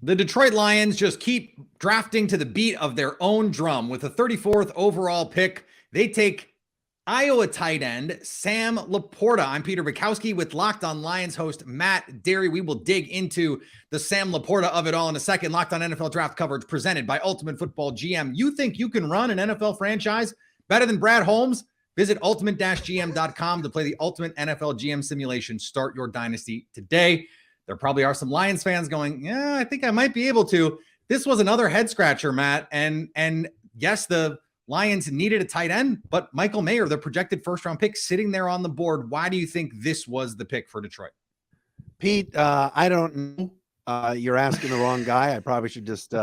The Detroit Lions just keep drafting to the beat of their own drum. With the 34th overall pick, they take Iowa tight end Sam LaPorta. I'm Peter Bukowski with Locked On Lions host Matt Dery. We will dig into the Sam LaPorta of it all in a second. Locked On NFL draft coverage presented by Ultimate Football GM. You think you can run an NFL franchise better than Brad Holmes? Visit ultimate-gm.com to play the ultimate NFL GM simulation. Start your dynasty today. There probably are some Lions fans going, yeah, I think I might be able to. This was another head scratcher, Matt. And yes, the Lions needed a tight end, but Michael Mayer, the projected first-round pick, sitting there on the board. Why do you think this was the pick for Detroit? Pete, I don't know. You're asking the wrong guy. I probably should just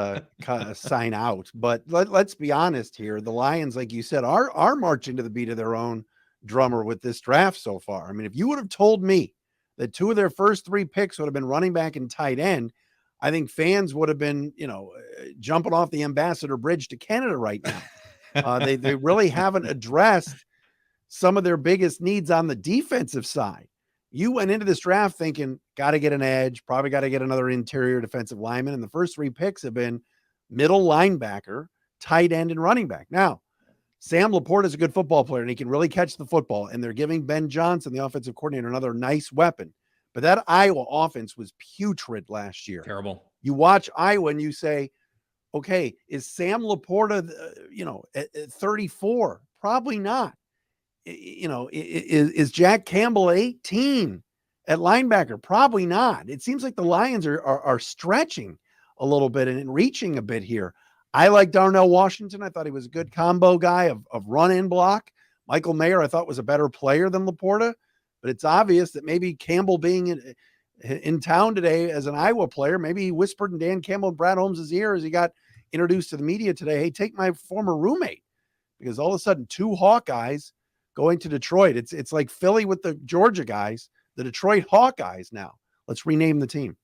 sign out. But let's be honest here. The Lions, like you said, are marching to the beat of their own drummer with this draft so far. I mean, if you would have told me that two of their first three picks would have been running back and tight end, I think fans would have been, jumping off the Ambassador Bridge to Canada right now. They really haven't addressed some of their biggest needs on the defensive side. You went into this draft thinking, got to get an edge, probably got to get another interior defensive lineman. And the first three picks have been middle linebacker, tight end, and running back. Now, Sam LaPorta is a good football player, and he can really catch the football. And they're giving Ben Johnson, the offensive coordinator, another nice weapon. But that Iowa offense was putrid last year. Terrible. You watch Iowa and you say, okay, is Sam LaPorta, at 34? Probably not. Is Jack Campbell 18 at linebacker? Probably not. It seems like the Lions are stretching a little bit and reaching a bit here. I like Darnell Washington. I thought he was a good combo guy of run and block. Michael Mayer, I thought, was a better player than LaPorta, but it's obvious that maybe Campbell being in town today as an Iowa player, maybe he whispered in Dan Campbell and Brad Holmes' ear as he got introduced to the media today, hey, take my former roommate, because all of a sudden 2 Hawkeyes going to Detroit. It's like Philly with the Georgia guys, the Detroit Hawkeyes now. Let's rename the team.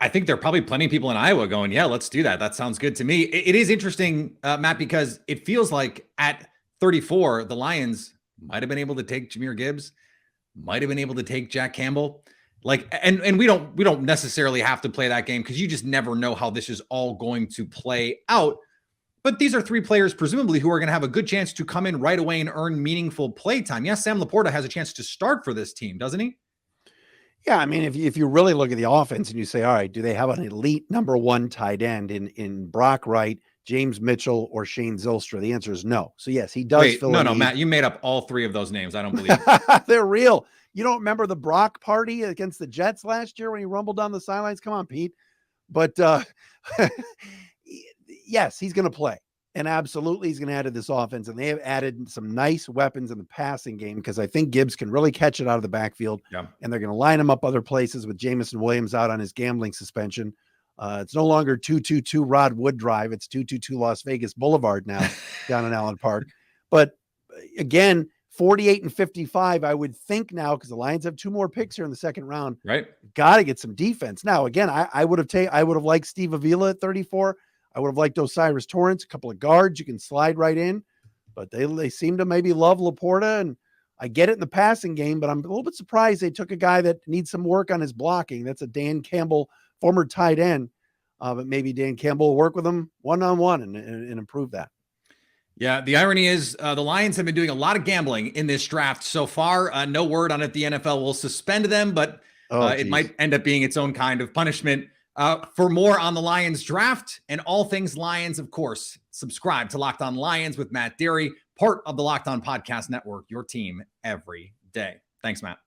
I think there are probably plenty of people in Iowa going, yeah, let's do that. That sounds good to me. It is interesting, Matt, because it feels like at 34, the Lions might have been able to take Jahmyr Gibbs, might have been able to take Jack Campbell. And we don't necessarily have to play that game because you just never know how this is all going to play out. But these are 3 players, presumably, who are going to have a good chance to come in right away and earn meaningful play time. Yes, Sam LaPorta has a chance to start for this team, doesn't he? Yeah, I mean, if you really look at the offense and you say, all right, do they have an elite number 1 tight end in Brock Wright, James Mitchell, or Shane Zylstra? The answer is no. So, yes, he does fill in. No, Matt, you made up all 3 of those names. I don't believe they're real. You don't remember the Brock party against the Jets last year when he rumbled down the sidelines? Come on, Pete. But yes, he's going to play. And absolutely, he's going to add to this offense. And they have added some nice weapons in the passing game because I think Gibbs can really catch it out of the backfield. Yeah. And they're going to line him up other places with Jamison Williams out on his gambling suspension. It's no longer 222 Rod Wood Drive. It's 222 Las Vegas Boulevard now down in Allen Park. But again, 48 and 55, I would think now, because the Lions have 2 more picks here in the second round. Right. Got to get some defense. Now, again, I would have liked Steve Avila at 34. I would have liked Osiris Torrance, a couple of guards you can slide right in, but they seem to maybe love LaPorta, and I get it in the passing game, but I'm a little bit surprised they took a guy that needs some work on his blocking. That's a Dan Campbell, former tight end, but maybe Dan Campbell will work with him one-on-one and improve that. Yeah, the irony is the Lions have been doing a lot of gambling in this draft so far. No word on if the NFL will suspend them, but it might end up being its own kind of punishment. For more on the Lions draft and all things Lions, of course, subscribe to Locked On Lions with Matt Dery, part of the Locked On Podcast Network, your team every day. Thanks, Matt.